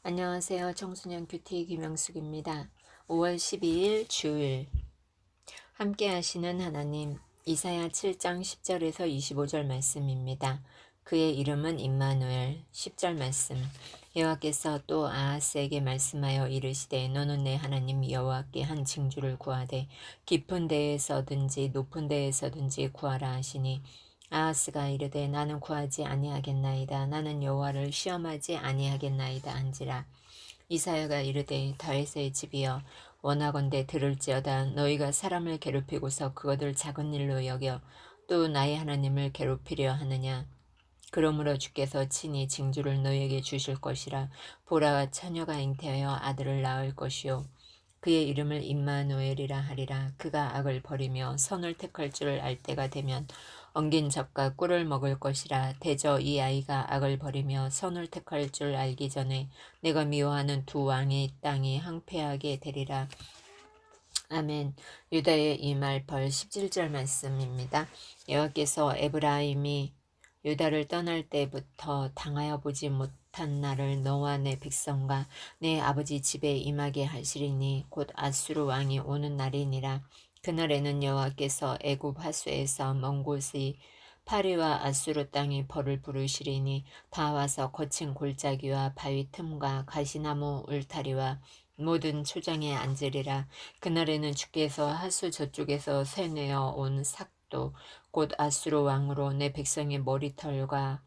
안녕하세요. 청소년 큐티 김영숙입니다. 5월 12일 주일 함께 하시는 하나님, 이사야 7장 10절에서 25절 말씀입니다. 그의 이름은 임마누엘. 10절 말씀. 여호와께서 또 아하스에게 말씀하여 이르시되 너는 내 하나님 여호와께 한 징조를 구하되 깊은 데에서든지 높은 데에서든지 구하라 하시니 아하스가 이르되 나는 구하지 아니하겠나이다. 나는 여호와를 시험하지 아니하겠나이다 한지라. 이사야가 이르되 다윗의 집이여 원하건대 들을지어다. 너희가 사람을 괴롭히고서 그것을 작은 일로 여겨 또 나의 하나님을 괴롭히려 하느냐. 그러므로 주께서 친히 징조를 너희에게 주실 것이라. 보라, 처녀가 잉태하여 아들을 낳을 것이요 그의 이름을 임마누엘이라 하리라. 그가 악을 버리며 선을 택할 줄을 알 때가 되면 엉긴 젖과 꿀을 먹을 것이라. 대저 이 아이가 악을 버리며 선을 택할 줄 알기 전에 내가 미워하는 두 왕의 땅이 항폐하게 되리라. 아멘. 유다의 이 말 벌 17절 말씀입니다. 여호와께서 에브라임이 유다를 떠날 때부터 당하여 보지 못한 날을 너와 내 백성과 내 아버지 집에 임하게 하시리니 곧 아수르 왕이 오는 날이니라. 그날에는 여호와께서 애굽 하수에서 먼 곳의 파리와 아수르 땅이 벌을 부르시리니 다 와서 거친 골짜기와 바위 틈과 가시나무 울타리와 모든 초장에 앉으리라. 그날에는 주께서 하수 저쪽에서 새내어 온 삭도 곧 아수르 왕으로 내 백성의 머리털과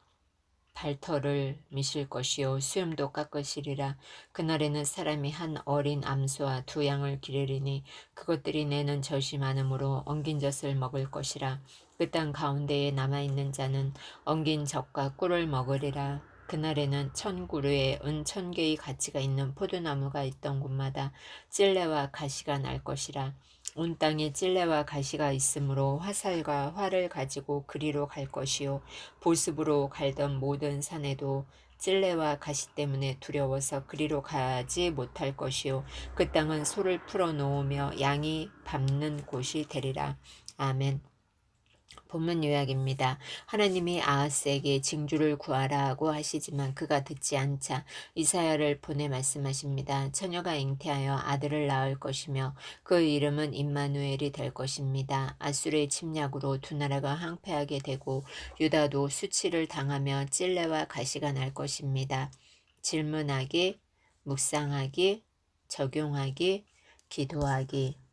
발털을 미실 것이요 수염도 깎으시리라. 그날에는 사람이 한 어린 암소와 두 양을 기르리니 그것들이 내는 젖이 많으므로 엉긴 젖을 먹을 것이라. 그 땅 가운데에 남아있는 자는 엉긴 젖과 꿀을 먹으리라. 그날에는 1000그루의 은 1000개의 가치가 있는 포도나무가 있던 곳마다 찔레와 가시가 날 것이라. 온 땅에 찔레와 가시가 있으므로 화살과 활을 가지고 그리로 갈 것이요 보습으로 갈던 모든 산에도 찔레와 가시 때문에 두려워서 그리로 가지 못할 것이요 그 땅은 소를 풀어 놓으며 양이 밟는 곳이 되리라. 아멘. 본문 요약입니다. 하나님이 아하스에게 징조를 구하라고 하시지만 그가 듣지 않자 이사야를 보내 말씀하십니다. 처녀가 잉태하여 아들을 낳을 것이며 그 이름은 임마누엘이 될 것입니다. 아수르의 침략으로 두 나라가 항폐하게 되고 유다도 수치를 당하며 찔레와 가시가 날 것입니다. 질문하기, 묵상하기, 적용하기, 기도하기.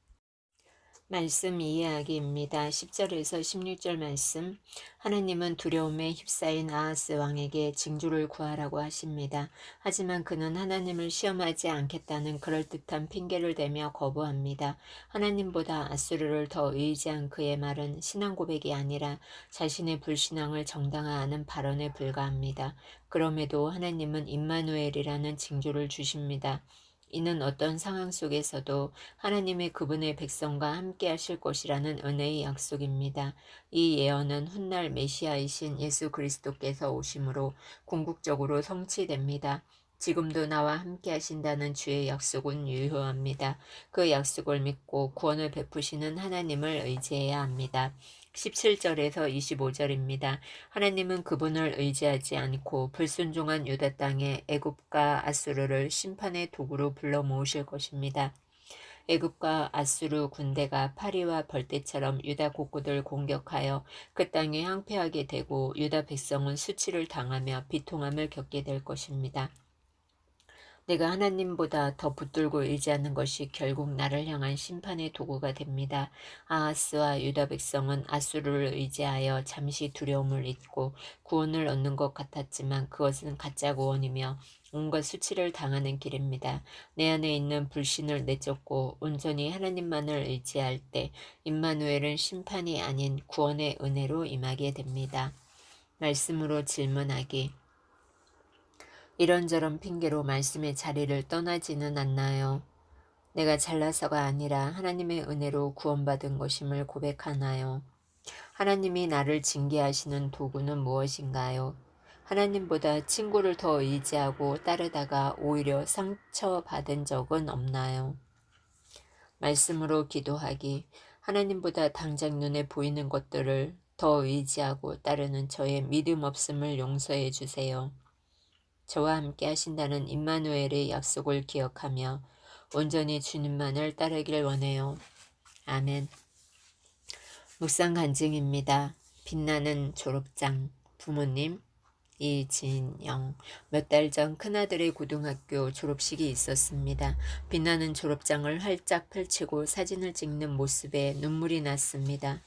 말씀 이해하기입니다. 10절에서 16절 말씀. 하나님은 두려움에 휩싸인 아하스 왕에게 징조를 구하라고 하십니다. 하지만 그는 하나님을 시험하지 않겠다는 그럴듯한 핑계를 대며 거부합니다. 하나님보다 아수르를 더 의지한 그의 말은 신앙 고백이 아니라 자신의 불신앙을 정당화하는 발언에 불과합니다. 그럼에도 하나님은 임마누엘이라는 징조를 주십니다. 이는 어떤 상황 속에서도 하나님의 그분의 백성과 함께 하실 것이라는 은혜의 약속입니다. 이 예언은 훗날 메시아이신 예수 그리스도께서 오심으로 궁극적으로 성취됩니다. 지금도 나와 함께 하신다는 주의 약속은 유효합니다. 그 약속을 믿고 구원을 베푸시는 하나님을 의지해야 합니다. 17절에서 25절입니다. 하나님은 그분을 의지하지 않고 불순종한 유다 땅에 애굽과 아수르를 심판의 도구로 불러 모으실 것입니다. 애굽과 아수르 군대가 파리와 벌떼처럼 유다 곳곳을 공격하여 그 땅이 항폐하게 되고 유다 백성은 수치를 당하며 비통함을 겪게 될 것입니다. 내가 하나님보다 더 붙들고 의지하는 것이 결국 나를 향한 심판의 도구가 됩니다. 아하스와 유다 백성은 아수르를 의지하여 잠시 두려움을 잊고 구원을 얻는 것 같았지만 그것은 가짜 구원이며 온갖 수치를 당하는 길입니다. 내 안에 있는 불신을 내쫓고 온전히 하나님만을 의지할 때 임마누엘은 심판이 아닌 구원의 은혜로 임하게 됩니다. 말씀으로 질문하기. 이런저런 핑계로 말씀의 자리를 떠나지는 않나요? 내가 잘나서가 아니라 하나님의 은혜로 구원받은 것임을 고백하나요? 하나님이 나를 징계하시는 도구는 무엇인가요? 하나님보다 친구를 더 의지하고 따르다가 오히려 상처받은 적은 없나요? 말씀으로 기도하기. 하나님보다 당장 눈에 보이는 것들을 더 의지하고 따르는 저의 믿음 없음을 용서해 주세요. 저와 함께 하신다는 임마누엘의 약속을 기억하며 온전히 주님만을 따르길 원해요. 아멘. 묵상 간증입니다. 빛나는 졸업장. 부모님 이진영. 몇 달 전 큰아들의 고등학교 졸업식이 있었습니다. 빛나는 졸업장을 활짝 펼치고 사진을 찍는 모습에 눈물이 났습니다.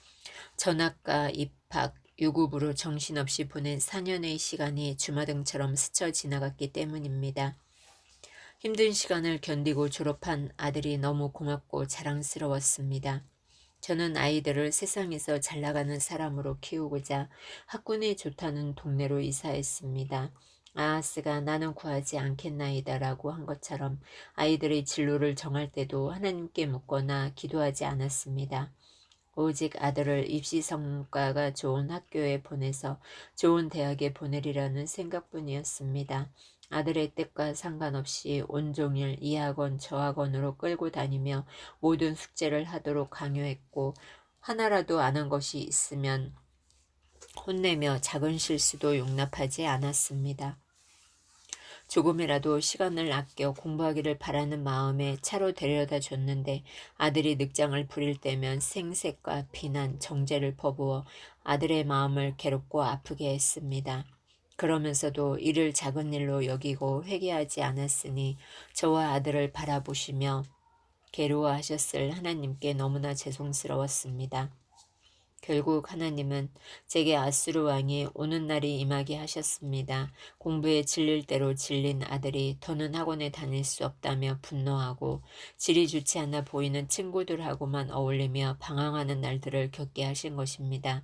전학과 입학, 유급으로 정신없이 보낸 4년의 시간이 주마등처럼 스쳐 지나갔기 때문입니다. 힘든 시간을 견디고 졸업한 아들이 너무 고맙고 자랑스러웠습니다. 저는 아이들을 세상에서 잘 나가는 사람으로 키우고자 학군이 좋다는 동네로 이사했습니다. 아하스가 나는 구하지 않겠나이다 라고 한 것처럼 아이들의 진로를 정할 때도 하나님께 묻거나 기도하지 않았습니다. 오직 아들을 입시 성과가 좋은 학교에 보내서 좋은 대학에 보내리라는 생각뿐이었습니다. 아들의 뜻과 상관없이 온종일 이 학원 저 학원으로 끌고 다니며 모든 숙제를 하도록 강요했고 하나라도 아는 것이 있으면 혼내며 작은 실수도 용납하지 않았습니다. 조금이라도 시간을 아껴 공부하기를 바라는 마음에 차로 데려다 줬는데 아들이 늑장을 부릴 때면 생색과 비난, 정죄를 퍼부어 아들의 마음을 괴롭고 아프게 했습니다. 그러면서도 이를 작은 일로 여기고 회개하지 않았으니 저와 아들을 바라보시며 괴로워하셨을 하나님께 너무나 죄송스러웠습니다. 결국 하나님은 제게 아수르 왕이 오는 날이 임하게 하셨습니다. 공부에 질릴 대로 질린 아들이 더는 학원에 다닐 수 없다며 분노하고 질이 좋지 않아 보이는 친구들하고만 어울리며 방황하는 날들을 겪게 하신 것입니다.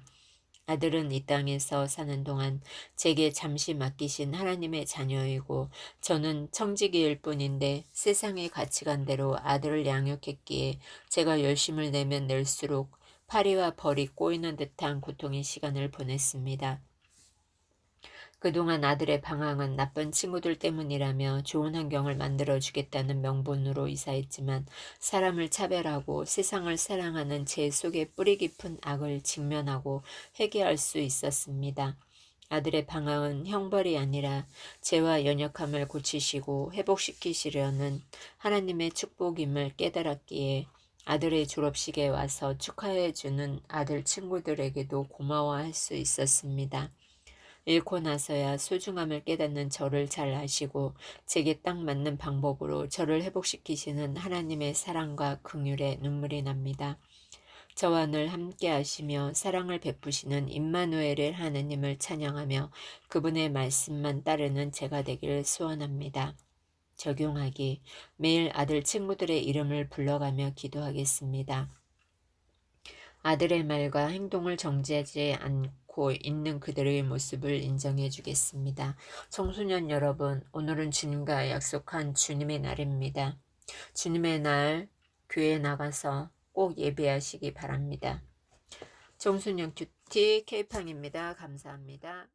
아들은 이 땅에서 사는 동안 제게 잠시 맡기신 하나님의 자녀이고 저는 청지기일 뿐인데 세상의 가치관대로 아들을 양육했기에 제가 열심을 내면 낼수록 파리와 벌이 꼬이는 듯한 고통의 시간을 보냈습니다. 그동안 아들의 방황은 나쁜 친구들 때문이라며 좋은 환경을 만들어주겠다는 명분으로 이사했지만 사람을 차별하고 세상을 사랑하는 제 속에 뿌리 깊은 악을 직면하고 회개할 수 있었습니다. 아들의 방황은 형벌이 아니라 죄와 연약함을 고치시고 회복시키시려는 하나님의 축복임을 깨달았기에 아들의 졸업식에 와서 축하해주는 아들 친구들에게도 고마워할 수 있었습니다. 잃고 나서야 소중함을 깨닫는 저를 잘 아시고 제게 딱 맞는 방법으로 저를 회복시키시는 하나님의 사랑과 긍휼에 눈물이 납니다. 저와 늘 함께 하시며 사랑을 베푸시는 임마누엘의 하느님을 찬양하며 그분의 말씀만 따르는 제가 되기를 소원합니다. 적용하기. 매일 아들 친구들의 이름을 불러가며 기도하겠습니다. 아들의 말과 행동을 정지하지 않고 있는 그들의 모습을 인정해 주겠습니다. 청소년 여러분, 오늘은 주님과 약속한 주님의 날입니다. 주님의 날 교회에 나가서 꼭 예배하시기 바랍니다. 청소년 큐티 K팡입니다. 감사합니다.